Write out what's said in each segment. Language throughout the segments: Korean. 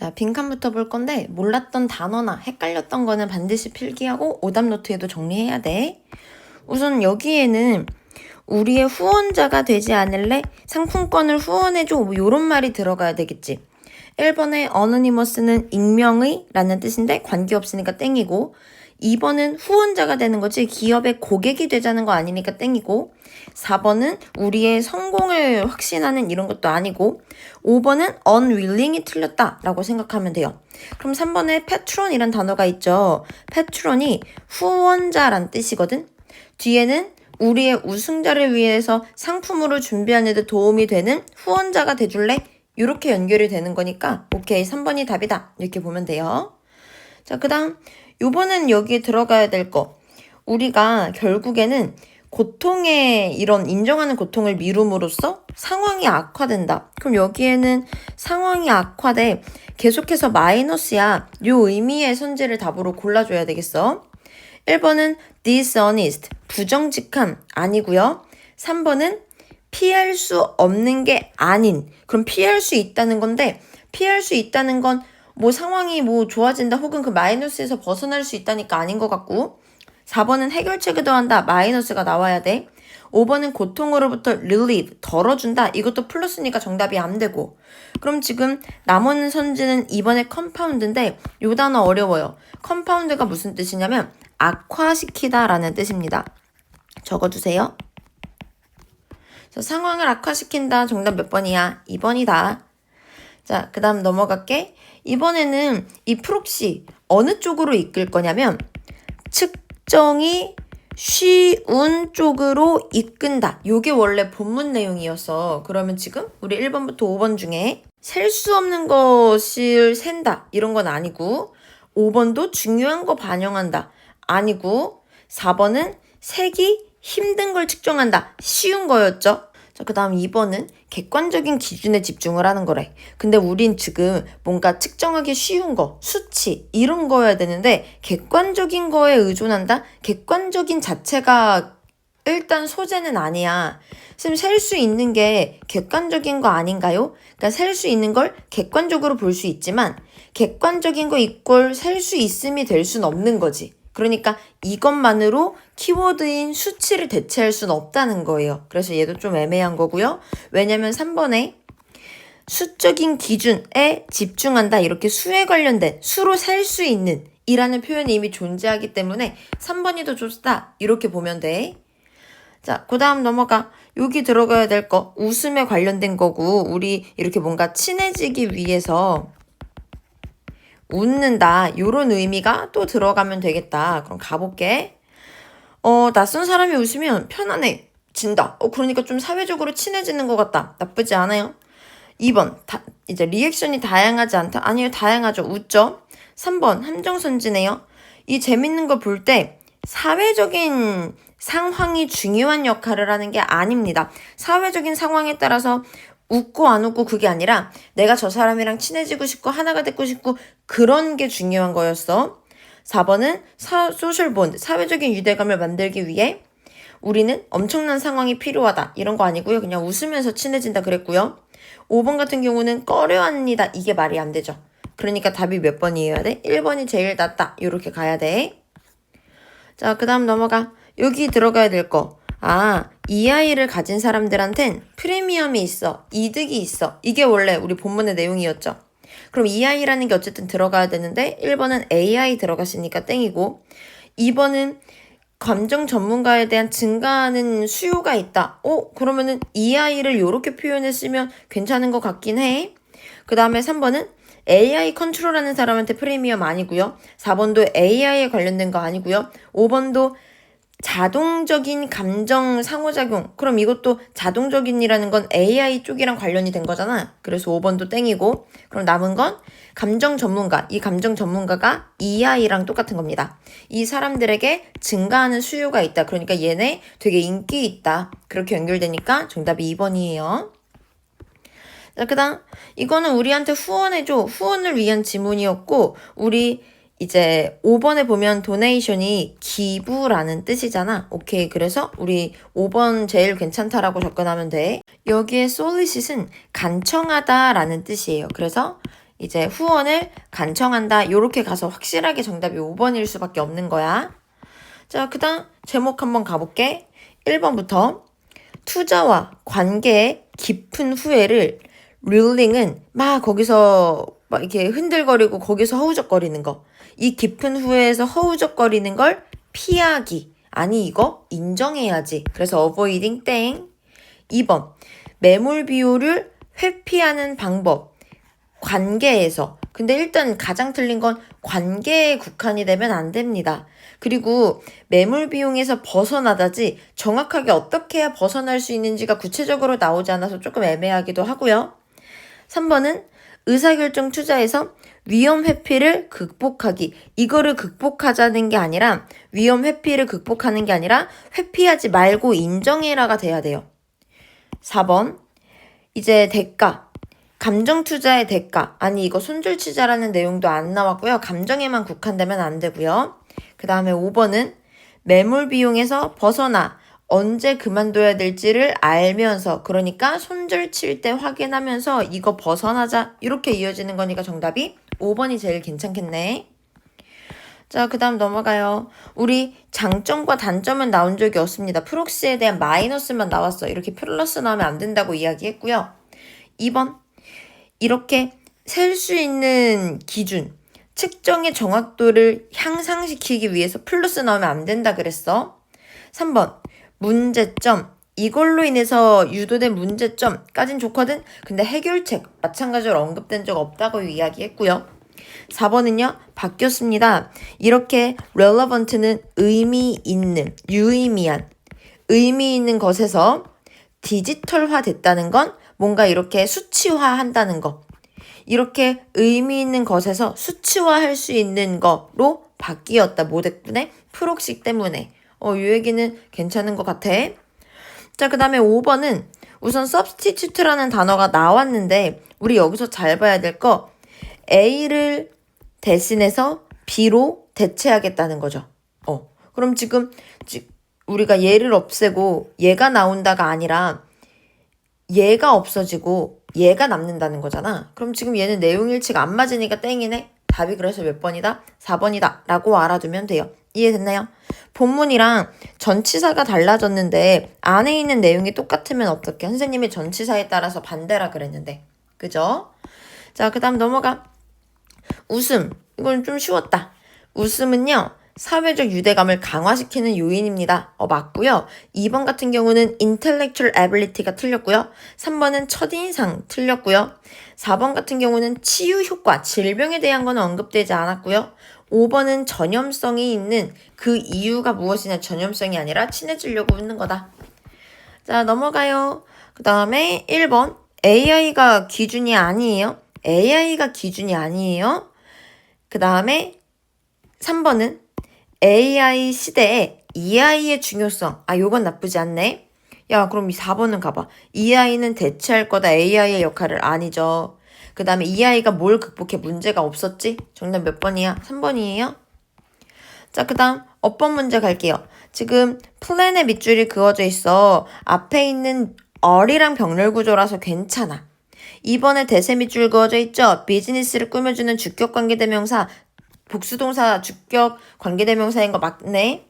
자, 빈칸부터 볼 건데 몰랐던 단어나 헷갈렸던 거는 반드시 필기하고 오답 노트에도 정리해야 돼. 우선 여기에는 우리의 후원자가 되지 않을래? 상품권을 후원해줘. 뭐 이런 말이 들어가야 되겠지. 1번의 어노니머스는 익명의 라는 뜻인데 관계없으니까 땡이고, 2번은 후원자가 되는 거지 기업의 고객이 되자는 거 아니니까 땡이고, 4번은 우리의 성공을 확신하는 이런 것도 아니고, 5번은 unwilling이 틀렸다 라고 생각하면 돼요. 그럼 3번에 patron이란 단어가 있죠. patron이 후원자란 뜻이거든. 뒤에는 우리의 우승자를 위해서 상품으로 준비하는 데 도움이 되는 후원자가 돼줄래? 이렇게 연결이 되는 거니까 오케이 3번이 답이다 이렇게 보면 돼요. 자, 그 다음 요번엔 여기에 들어가야 될 거, 우리가 결국에는 고통의 이런 인정하는 고통을 미룸으로써 상황이 악화된다. 그럼 여기에는 상황이 악화돼 계속해서 마이너스야 요 의미의 선지를 답으로 골라줘야 되겠어. 1번은 dishonest, 부정직함 아니고요. 3번은 피할 수 없는 게 아닌, 그럼 피할 수 있다는 건데 피할 수 있다는 건 뭐 상황이 뭐 좋아진다 혹은 그 마이너스에서 벗어날 수 있다니까 아닌 것 같고, 4번은 해결책을 더한다, 마이너스가 나와야 돼. 5번은 고통으로부터 relieve, 덜어준다, 이것도 플러스니까 정답이 안 되고. 그럼 지금 남은 선지는 2번의 compound인데 요 단어 어려워요. compound가 무슨 뜻이냐면 악화시키다 라는 뜻입니다. 적어주세요. 상황을 악화시킨다, 정답 몇 번이야? 2번이다. 자, 그 다음 넘어갈게. 이번에는 이 프록시 어느 쪽으로 이끌 거냐면 측정이 쉬운 쪽으로 이끈다. 요게 원래 본문 내용이었어. 그러면 지금 우리 1번부터 5번 중에 셀 수 없는 것을 센다 이런 건 아니고, 5번도 중요한 거 반영한다 아니고, 4번은 세기 힘든 걸 측정한다, 쉬운 거였죠. 자, 그 다음 2번은 객관적인 기준에 집중을 하는 거래. 근데 우린 지금 뭔가 측정하기 쉬운 거, 수치 이런 거여야 되는데 객관적인 거에 의존한다? 객관적인 자체가 일단 소재는 아니야. 지금 셀 수 있는 게 객관적인 거 아닌가요? 그러니까 셀 수 있는 걸 객관적으로 볼 수 있지만 객관적인 거 이꼴 셀 수 있음이 될 수는 없는 거지. 그러니까 이것만으로 키워드인 수치를 대체할 수는 없다는 거예요. 그래서 얘도 좀 애매한 거고요. 왜냐면 3번에 수적인 기준에 집중한다, 이렇게 수에 관련된 수로 셀 수 있는 이라는 표현이 이미 존재하기 때문에 3번이 더 좋다 이렇게 보면 돼. 자, 그 다음 넘어가. 여기 들어가야 될 거 웃음에 관련된 거고, 우리 이렇게 뭔가 친해지기 위해서 웃는다 요런 의미가 또 들어가면 되겠다. 그럼 가볼게. 낯선 사람이 웃으면 편안해진다. 그러니까 좀 사회적으로 친해지는 것 같다. 나쁘지 않아요. 2번 이제 리액션이 다양하지 않다. 아니요, 다양하죠. 웃죠. 3번 함정선지네요. 이 재밌는 거 볼 때 사회적인 상황이 중요한 역할을 하는 게 아닙니다. 사회적인 상황에 따라서 웃고 안 웃고 그게 아니라 내가 저 사람이랑 친해지고 싶고 하나가 되고 싶고 그런 게 중요한 거였어. 4번은 소셜 본드, 사회적인 유대감을 만들기 위해 우리는 엄청난 상황이 필요하다 이런 거 아니고요. 그냥 웃으면서 친해진다 그랬고요. 5번 같은 경우는 꺼려합니다. 이게 말이 안 되죠. 그러니까 답이 몇 번이어야 돼? 1번이 제일 낫다 이렇게 가야 돼. 자, 그 다음 넘어가. 여기 들어가야 될 거. 이 아이를 가진 사람들한텐 프리미엄이 있어, 이득이 있어. 이게 원래 우리 본문의 내용이었죠. 그럼 이 아이라는 게 어쨌든 들어가야 되는데 1번은 AI 들어갔으니까 땡이고, 2번은 감정 전문가에 대한 증가하는 수요가 있다. 그러면은 이 아이를 이렇게 표현했으면 괜찮은 것 같긴 해. 그 다음에 3번은 AI 컨트롤하는 사람한테 프리미엄 아니고요. 4번도 AI에 관련된 거 아니고요. 5번도 자동적인 감정 상호작용. 그럼 이것도 자동적인이라는 건 AI 쪽이랑 관련이 된 거잖아. 그래서 5번도 땡이고, 그럼 남은 건 감정 전문가. 이 감정 전문가가 EI랑 똑같은 겁니다. 이 사람들에게 증가하는 수요가 있다. 그러니까 얘네 되게 인기 있다. 그렇게 연결되니까 정답이 2번이에요. 자, 그 다음 이거는 우리한테 후원해줘, 후원을 위한 지문이었고, 우리 이제 5번에 보면 도네이션이 기부라는 뜻이잖아. 오케이, 그래서 우리 5번 제일 괜찮다라고 접근하면 돼. 여기에 solicit은 간청하다 라는 뜻이에요. 그래서 이제 후원을 간청한다. 요렇게 가서 확실하게 정답이 5번일 수밖에 없는 거야. 자, 그 다음 제목 한번 가볼게. 1번부터 투자와 관계의 깊은 후회를 릴링은 막 거기서 막 이렇게 흔들거리고 거기서 허우적거리는 거. 이 깊은 후회에서 허우적거리는 걸 피하기. 아니 이거 인정해야지. 그래서 avoiding 땡. 2번 매물 비율을 회피하는 방법. 관계에서. 근데 일단 가장 틀린 건 관계에 국한이 되면 안 됩니다. 그리고 매물 비용에서 벗어나다지 정확하게 어떻게 해야 벗어날 수 있는지가 구체적으로 나오지 않아서 조금 애매하기도 하고요. 3번은 의사결정 투자에서 위험 회피를 극복하기. 이거를 극복하자는 게 아니라 위험 회피를 극복하는 게 아니라 회피하지 말고 인정해라가 돼야 돼요. 4번 이제 대가. 감정 투자의 대가. 아니 이거 손절치자라는 내용도 안 나왔고요. 감정에만 국한되면 안 되고요. 그 다음에 5번은 매물 비용에서 벗어나 언제 그만둬야 될지를 알면서 그러니까 손절 칠 때 확인하면서 이거 벗어나자 이렇게 이어지는 거니까 정답이 5번이 제일 괜찮겠네. 자, 그 다음 넘어가요. 우리 장점과 단점은 나온 적이 없습니다. 프록시에 대한 마이너스만 나왔어. 이렇게 플러스 나오면 안 된다고 이야기했고요. 2번 이렇게 셀 수 있는 기준 측정의 정확도를 향상시키기 위해서 플러스 나오면 안 된다 그랬어. 3번 문제점. 이걸로 인해서 유도된 문제점까진 좋거든. 근데 해결책 마찬가지로 언급된 적 없다고 이야기했고요. 4번은요. 바뀌었습니다. 이렇게 relevant는 의미 있는, 유의미한, 의미 있는 것에서 디지털화 됐다는 건 뭔가 이렇게 수치화한다는 거. 이렇게 의미 있는 것에서 수치화할 수 있는 거로 바뀌었다. 뭐 덕분에? 프록시 때문에. 이 얘기는 괜찮은 것 같아. 자, 그 다음에 5번은 우선 substitute라는 단어가 나왔는데 우리 여기서 잘 봐야 될 거 A를 대신해서 B로 대체하겠다는 거죠. 그럼 지금 우리가 얘를 없애고 얘가 나온다가 아니라 얘가 없어지고 얘가 남는다는 거잖아. 그럼 지금 얘는 내용 일치가 안 맞으니까 땡이네. 답이 그래서 몇 번이다? 4번이다 라고 알아두면 돼요. 이해됐나요? 본문이랑 전치사가 달라졌는데 안에 있는 내용이 똑같으면 어떡해? 선생님이 전치사에 따라서 반대라 그랬는데. 그죠? 자, 그 다음 넘어가. 웃음. 이건 좀 쉬웠다. 웃음은요. 사회적 유대감을 강화시키는 요인입니다. 맞고요. 2번 같은 경우는 intellectual ability가 틀렸고요. 3번은 첫인상 틀렸고요. 4번 같은 경우는 치유 효과, 질병에 대한 건 언급되지 않았고요. 5번은 전염성이 있는 그 이유가 무엇이냐 전염성이 아니라 친해지려고 웃는 거다. 자, 넘어가요. 그 다음에 1번 AI가 기준이 아니에요. AI가 기준이 아니에요. 그 다음에 3번은 AI 시대에 EI의 중요성. 요건 나쁘지 않네. 야, 그럼 이 4번은 가봐. EI는 대체할 거다. AI의 역할을 아니죠. 그 다음에 EI가 뭘 극복해? 문제가 없었지? 정답 몇 번이야? 3번이에요? 자, 그 다음 어법 문제 갈게요. 지금 플랜에 밑줄이 그어져 있어. 앞에 있는 얼이랑 병렬 구조라서 괜찮아. 2번에 대세 밑줄 그어져 있죠? 비즈니스를 꾸며주는 주격 관계대명사. 복수동사 주격 관계대명사인 거 맞네.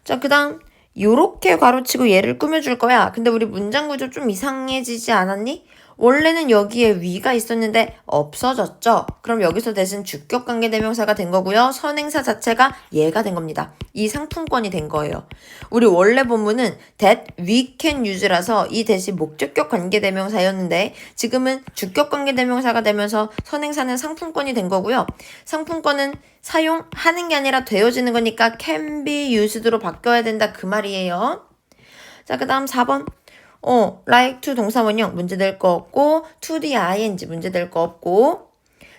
자, 그 다음 요렇게 괄호치고 얘를 꾸며줄 거야. 근데 우리 문장 구조 좀 이상해지지 않았니? 원래는 여기에 위가 있었는데 없어졌죠. 그럼 여기서 대신 주격 관계대명사가 된 거고요. 선행사 자체가 얘가 된 겁니다. 이 상품권이 된 거예요. 우리 원래 본문은 that we can use라서 이 대신 목적격 관계대명사였는데 지금은 주격 관계대명사가 되면서 선행사는 상품권이 된 거고요. 상품권은 사용하는 게 아니라 되어지는 거니까 can be used로 바뀌어야 된다 그 말이에요. 자, 그 다음 4번. like to 동사원형 문제될 거 없고 to the ing 문제될 거 없고.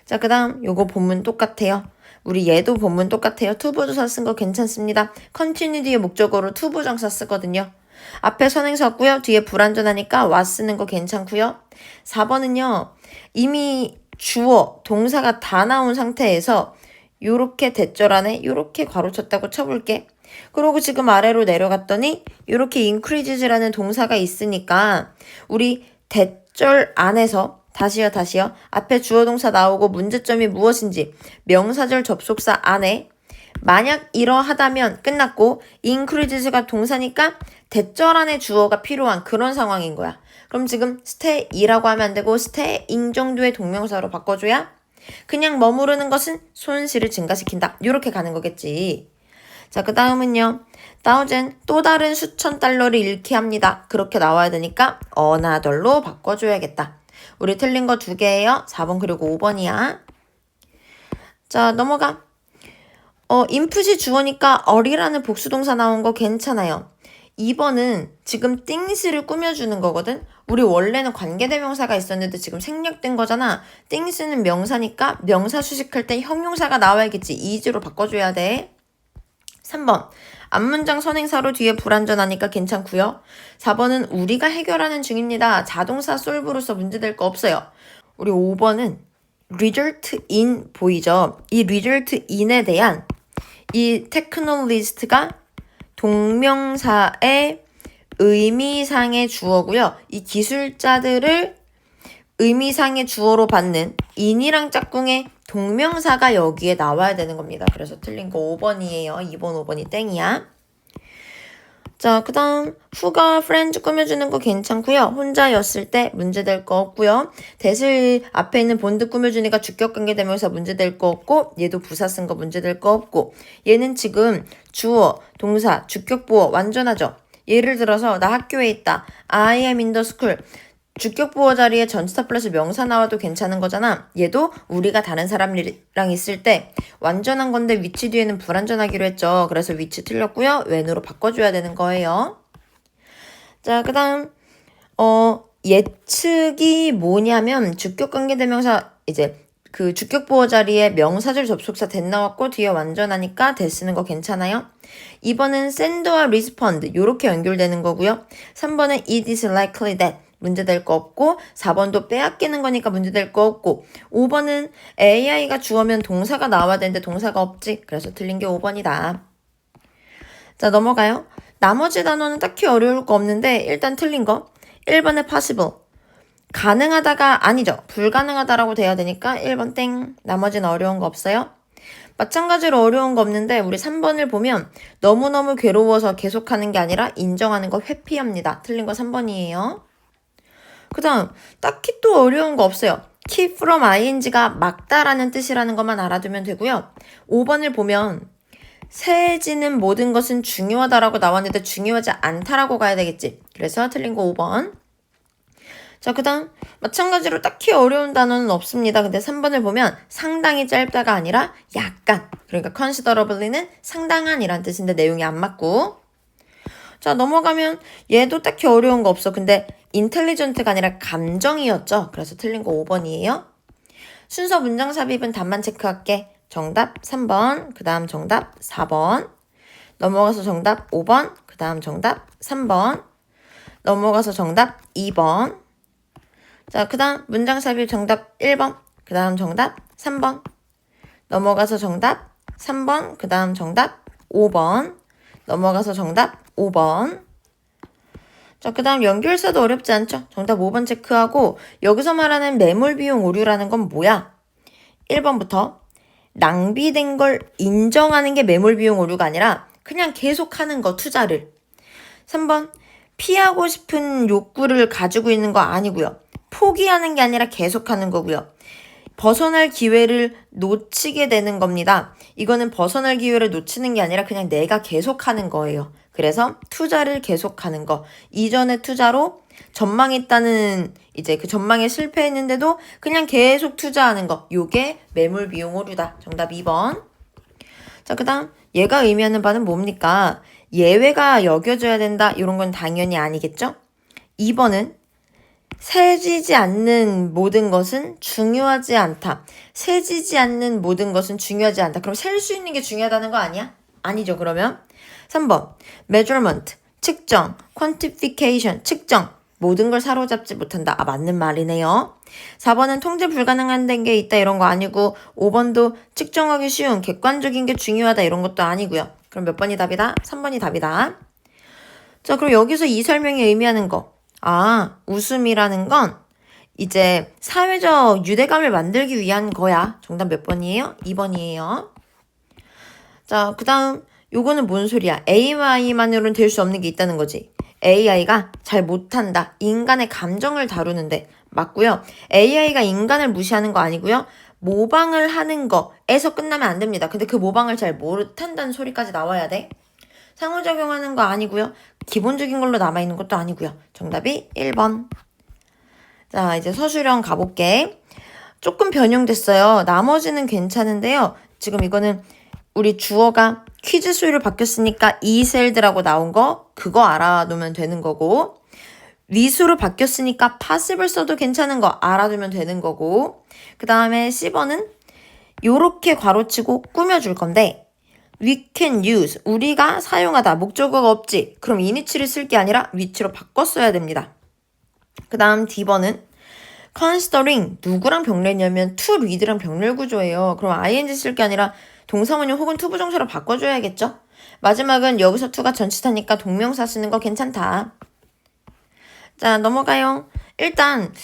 자, 그 다음 요거 본문 똑같아요. 우리 얘도 본문 똑같아요. to 부정사 쓴 거 괜찮습니다. continue 뒤에 목적어로 to 부정사 쓰거든요. 앞에 선행사 없고요. 뒤에 불완전하니까 was 쓰는 거 괜찮고요. 4번은요. 이미 주어 동사가 다 나온 상태에서 요렇게 대절 안에 요렇게 괄호쳤다고 쳐볼게. 그리고 지금 아래로 내려갔더니 이렇게 increases라는 동사가 있으니까 우리 대절 안에서 다시요. 앞에 주어 동사 나오고 문제점이 무엇인지 명사절 접속사 안에 만약 이러하다면 끝났고 increases가 동사니까 대절 안에 주어가 필요한 그런 상황인 거야. 그럼 지금 stay이라고 하면 안 되고 staying 정도의 동명사로 바꿔줘야 그냥 머무르는 것은 손실을 증가시킨다. 이렇게 가는 거겠지. 자, 그 다음은요. thousand 또 다른 수천 달러를 잃게 합니다. 그렇게 나와야 되니까 another로 바꿔줘야겠다. 우리 틀린 거 2개예요. 4번 그리고 5번이야. 자, 넘어가. input이 주어니까 어리라는 복수동사 나온 거 괜찮아요. 2번은 지금 things를 꾸며주는 거거든. 우리 원래는 관계대명사가 있었는데 지금 생략된 거잖아. things는 명사니까 명사 수식할 때 형용사가 나와야겠지. is로 바꿔줘야 돼. 3번 앞문장 선행사로 뒤에 불완전하니까 괜찮고요. 4번은 우리가 해결하는 중입니다. 자동사 솔브로서 문제될 거 없어요. 우리 5번은 result in 보이죠? 이 result in에 대한 이 technologist가 동명사의 의미상의 주어고요. 이 기술자들을 의미상의 주어로 받는 in이랑 짝꿍의 동명사가 여기에 나와야 되는 겁니다. 그래서 틀린 거 5번이에요. 2번, 5번이 땡이야. 자, 그 다음 who가 friends 꾸며주는 거 괜찮고요. 혼자였을 때 문제될 거 없고요. 대실 앞에 있는 본드 꾸며주니까 주격관계대명사 문제될 거 없고 얘도 부사 쓴 거 문제될 거 없고 얘는 지금 주어, 동사, 주격보어 완전하죠. 예를 들어서 나 학교에 있다. I am in the school. 주격보어 자리에 전치사 플러스 명사 나와도 괜찮은 거잖아. 얘도 우리가 다른 사람이랑 있을 때 완전한 건데 위치 뒤에는 불완전하기로 했죠. 그래서 위치 틀렸고요. when으로 바꿔줘야 되는 거예요. 자, 그 다음 예측이 뭐냐면 주격관계대명사 이제 그 주격보어 자리에 명사절 접속사 that 나왔고 뒤에 완전하니까 that 쓰는 거 괜찮아요? 2번은 send와 respond 요렇게 연결되는 거고요. 3번은 it is likely that 문제될 거 없고 4번도 빼앗기는 거니까 문제될 거 없고 5번은 AI가 주어면 동사가 나와야 되는데 동사가 없지. 그래서 틀린 게 5번이다. 자, 넘어가요. 나머지 단어는 딱히 어려울 거 없는데 일단 틀린 거 1번에 possible 가능하다가 아니죠. 불가능하다라고 돼야 되니까 1번 땡. 나머지는 어려운 거 없어요. 마찬가지로 어려운 거 없는데 우리 3번을 보면 너무너무 괴로워서 계속하는 게 아니라 인정하는 거 회피합니다. 틀린 거 3번이에요. 그 다음 딱히 또 어려운 거 없어요. keep from ing가 막다라는 뜻이라는 것만 알아두면 되고요. 5번을 보면 세해지는 모든 것은 중요하다라고 나왔는데 중요하지 않다라고 가야 되겠지. 그래서 틀린 거 5번. 자, 그 다음 마찬가지로 딱히 어려운 단어는 없습니다. 근데 3번을 보면 상당히 짧다가 아니라 약간 그러니까 considerably는 상당한이란 뜻인데 내용이 안 맞고 자, 넘어가면 얘도 딱히 어려운 거 없어. 근데 intelligent가 아니라 감정이었죠. 그래서 틀린 거 5번이에요. 순서 문장 삽입은 답만 체크할게. 정답 3번, 그 다음 정답 4번. 넘어가서 정답 5번, 그 다음 정답 3번. 넘어가서 정답 2번. 자, 그 다음 문장 삽입 정답 1번, 그 다음 정답 3번. 넘어가서 정답 3번, 그 다음 정답 5번. 넘어가서 정답 5번. 자, 그 다음 연결사도 어렵지 않죠? 정답 5번 체크하고 여기서 말하는 매몰 비용 오류라는 건 뭐야? 1번부터 낭비된 걸 인정하는 게 매몰 비용 오류가 아니라 그냥 계속하는 거 투자를. 3번 피하고 싶은 욕구를 가지고 있는 거 아니고요. 포기하는 게 아니라 계속하는 거고요. 벗어날 기회를 놓치게 되는 겁니다. 이거는 벗어날 기회를 놓치는 게 아니라 그냥 내가 계속하는 거예요. 그래서 투자를 계속하는 거. 이전의 투자로 전망했다는 이제 그 전망에 실패했는데도 그냥 계속 투자하는 거. 요게 매몰 비용 오류다. 정답 2번. 자, 그 다음 얘가 의미하는 바는 뭡니까? 예외가 여겨져야 된다. 이런 건 당연히 아니겠죠? 2번은 세지지 않는 모든 것은 중요하지 않다. 세지지 않는 모든 것은 중요하지 않다. 그럼 셀 수 있는 게 중요하다는 거 아니야? 아니죠, 그러면. 3번, measurement, 측정, quantification, 측정. 모든 걸 사로잡지 못한다. 아, 맞는 말이네요. 4번은 통제 불가능한 게 있다 이런 거 아니고 5번도 측정하기 쉬운 객관적인 게 중요하다 이런 것도 아니고요. 그럼 몇 번이 답이다? 3번이 답이다. 자, 그럼 여기서 이 설명이 의미하는 거. 아, 웃음이라는 건 이제 사회적 유대감을 만들기 위한 거야. 정답 몇 번이에요? 2번이에요. 자, 그 다음 요거는 뭔 소리야? AI만으로는 될 수 없는 게 있다는 거지. AI가 잘 못한다. 인간의 감정을 다루는데 맞고요. AI가 인간을 무시하는 거 아니고요. 모방을 하는 거에서 끝나면 안 됩니다. 근데 그 모방을 잘 못한다는 소리까지 나와야 돼. 상호작용하는 거 아니고요. 기본적인 걸로 남아있는 것도 아니고요. 정답이 1번. 자, 이제 서술형 가볼게. 조금 변형됐어요. 나머지는 괜찮은데요. 지금 이거는 우리 주어가 퀴즈 수요로 바뀌었으니까 이셀드라고 나온 거 그거 알아두면 되는 거고, 위수로 바뀌었으니까 possible 써도 괜찮은 거 알아두면 되는 거고, 그 다음에 10번은 요렇게 괄호치고 꾸며줄 건데, we can use, 우리가 사용하다, 목적어가 없지. 그럼 이니치를 쓸 게 아니라 위치로 바꿔 써야 됩니다. 그 다음 D번은 considering, 누구랑 병렬이냐면 to read랑 병렬 구조예요. 그럼 ing 쓸 게 아니라 동사원형 혹은 투부정사로 바꿔줘야겠죠? 마지막은 여기서 to가 전치사니까 동명사 쓰는 거 괜찮다. 자, 넘어가요. 일단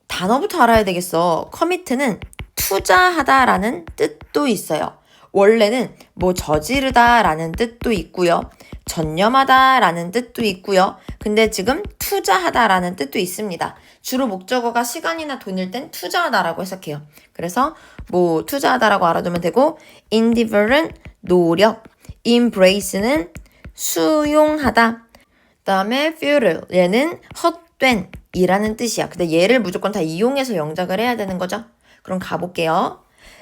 단어부터 알아야 되겠어. commit는 투자하다라는 뜻도 있어요. 원래는 뭐 저지르다라는 뜻도 있고요. 전념하다라는 뜻도 있고요. 근데 지금 투자하다라는 뜻도 있습니다. 주로 목적어가 시간이나 돈일 땐 투자하다라고 해석해요. 그래서 뭐 투자하다라고 알아두면 되고, endeavor은 노력, embrace는 수용하다, 그 다음에 futile, 얘는 헛된 이라는 뜻이야. 근데 얘를 무조건 다 이용해서 영작을 해야 되는 거죠. 그럼 가볼게요.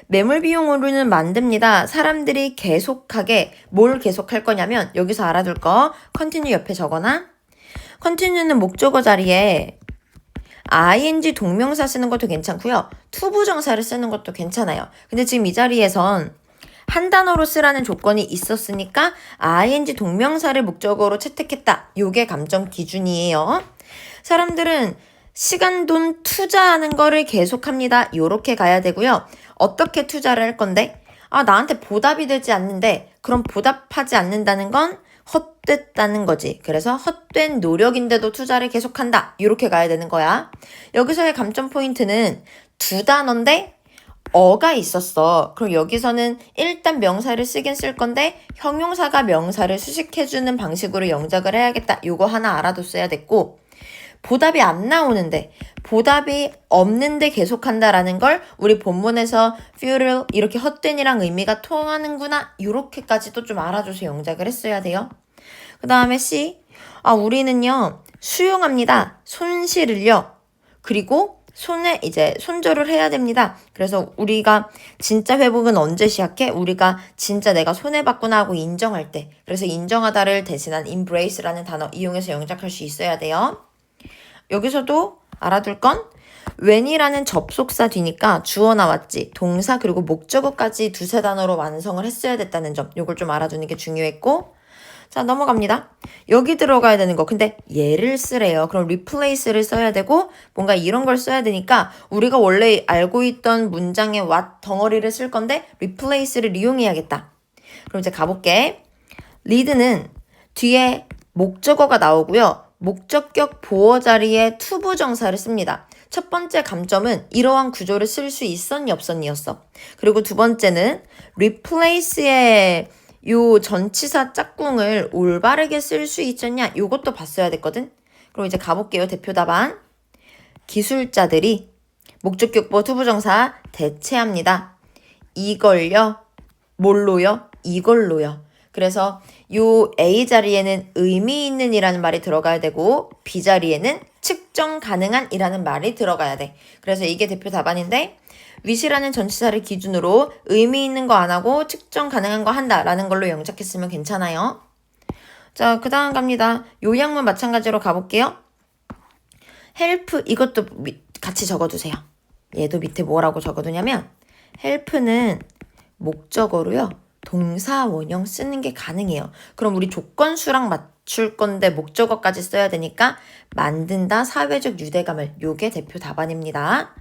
매몰 비용 오류는 만듭니다. 사람들이 계속하게 뭘 계속할 거냐면 여기서 알아둘 거 continue 옆에 적어놔. continue는 목적어 자리에 ing 동명사 쓰는 것도 괜찮고요. 투부정사를 쓰는 것도 괜찮아요. 근데 지금 이 자리에선 한 단어로 쓰라는 조건이 있었으니까 ing 동명사를 목적어로 채택했다. 요게 감점 기준이에요. 사람들은 시간, 돈 투자하는 거를 계속합니다. 요렇게 가야 되고요. 어떻게 투자를 할 건데? 나한테 보답이 되지 않는데, 그럼 보답하지 않는다는 건 헛됐다는 거지. 그래서 헛된 노력인데도 투자를 계속한다. 이렇게 가야 되는 거야. 여기서의 감점 포인트는 두 단어인데 어가 있었어. 그럼 여기서는 일단 명사를 쓰긴 쓸 건데 형용사가 명사를 수식해주는 방식으로 영작을 해야겠다. 요거 하나 알아뒀어야 됐고, 보답이 안 나오는데, 보답이 없는데 계속한다라는 걸 우리 본문에서 futile 이렇게 헛된이랑 의미가 통하는구나, 이렇게까지도 좀 알아줘서 영작을 했어야 돼요. 그 다음에 C, 우리는요 수용합니다. 손실을요. 그리고 손에 이제 손절을 해야 됩니다. 그래서 우리가 진짜 회복은 언제 시작해? 우리가 진짜 내가 손해봤구나 하고 인정할 때. 그래서 인정하다를 대신한 embrace라는 단어 이용해서 영작할 수 있어야 돼요. 여기서도 알아둘 건 when이라는 접속사 뒤니까 주어 나왔지, 동사 그리고 목적어까지 두세 단어로 완성을 했어야 됐다는 점, 요걸 좀 알아두는 게 중요했고, 자 넘어갑니다. 여기 들어가야 되는 거, 근데 얘를 쓰래요. 그럼 replace를 써야 되고 뭔가 이런 걸 써야 되니까 우리가 원래 알고 있던 문장의 what 덩어리를 쓸 건데 replace를 이용해야겠다. 그럼 이제 가볼게. lead는 뒤에 목적어가 나오고요. 목적격 보어 자리에 투부정사를 씁니다. 첫 번째 감점은 이러한 구조를 쓸 수 있었니 없었니였어. 그리고 두 번째는 replace의 요 전치사 짝꿍을 올바르게 쓸 수 있었냐, 요것도 봤어야 됐거든. 그럼 이제 가볼게요. 대표 답안. 기술자들이 목적격 보어 투부정사 대체합니다. 이걸요. 뭘로요? 이걸로요. 그래서 요 A 자리에는 의미 있는 이라는 말이 들어가야 되고 B 자리에는 측정 가능한 이라는 말이 들어가야 돼. 그래서 이게 대표 답안인데, wish라는 전치사를 기준으로 의미 있는 거 안 하고 측정 가능한 거 한다 라는 걸로 영작했으면 괜찮아요. 자, 그 다음 갑니다. 요약문 마찬가지로 가볼게요. help, 이것도 같이 적어두세요. 얘도 밑에 뭐라고 적어두냐면, help는 목적어로요 동사 원형 쓰는 게 가능해요. 그럼 우리 조건수랑 갖출 건데 목적어까지 써야 되니까 만든다 사회적 유대감을. 요게 대표 답안입니다.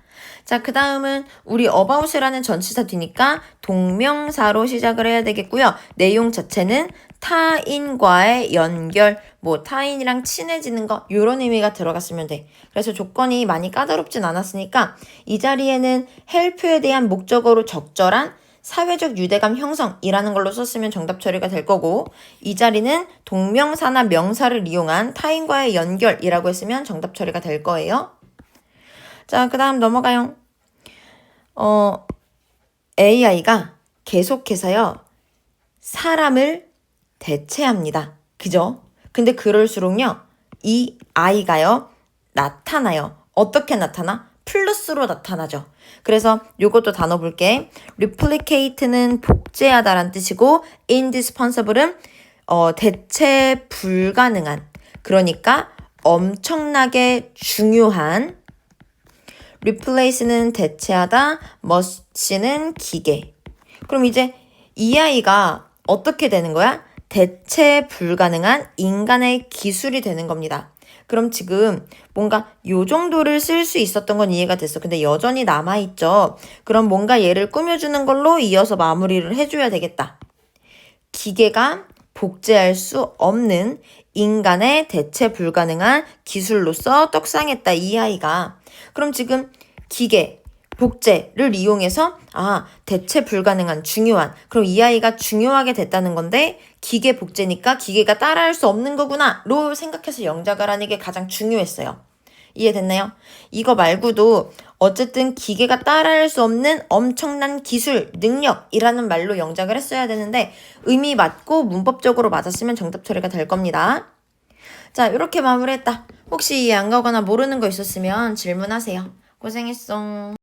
자, 그 다음은 우리 about이라는 전치사 뒤니까 동명사로 시작을 해야 되겠고요. 내용 자체는 타인과의 연결, 뭐 타인이랑 친해지는 거 요런 의미가 들어갔으면 돼. 그래서 조건이 많이 까다롭진 않았으니까 이 자리에는 help에 대한 목적어로 적절한 사회적 유대감 형성이라는 걸로 썼으면 정답 처리가 될 거고, 이 자리는 동명사나 명사를 이용한 타인과의 연결이라고 했으면 정답 처리가 될 거예요. 자, 그 다음 넘어가요. AI가 계속해서요, 사람을 대체합니다. 그죠? 근데 그럴수록요, 이 아이가요, 나타나요. 어떻게 나타나? 플러스로 나타나죠. 그래서 요것도 단어 볼게. replicate는 복제하다란 뜻이고, indispensable은 대체 불가능한, 그러니까 엄청나게 중요한. replace는 대체하다, must는 기계. 그럼 이제 이 아이가 어떻게 되는 거야? 대체 불가능한 인간의 기술이 되는 겁니다. 그럼 지금 뭔가 요 정도를 쓸 수 있었던 건 이해가 됐어. 근데 여전히 남아있죠. 그럼 뭔가 얘를 꾸며주는 걸로 이어서 마무리를 해줘야 되겠다. 기계가 복제할 수 없는 인간의 대체 불가능한 기술로서 떡상했다, 이 아이가. 그럼 지금 기계, 복제를 이용해서 대체 불가능한, 중요한. 그럼 이 아이가 중요하게 됐다는 건데 기계 복제니까 기계가 따라할 수 없는 거구나 로 생각해서 영작을 하는 게 가장 중요했어요. 이해됐나요? 이거 말고도 어쨌든 기계가 따라할 수 없는 엄청난 기술, 능력이라는 말로 영작을 했어야 되는데 의미 맞고 문법적으로 맞았으면 정답 처리가 될 겁니다. 자, 이렇게 마무리했다. 혹시 이해 안 가거나 모르는 거 있었으면 질문하세요. 고생했어.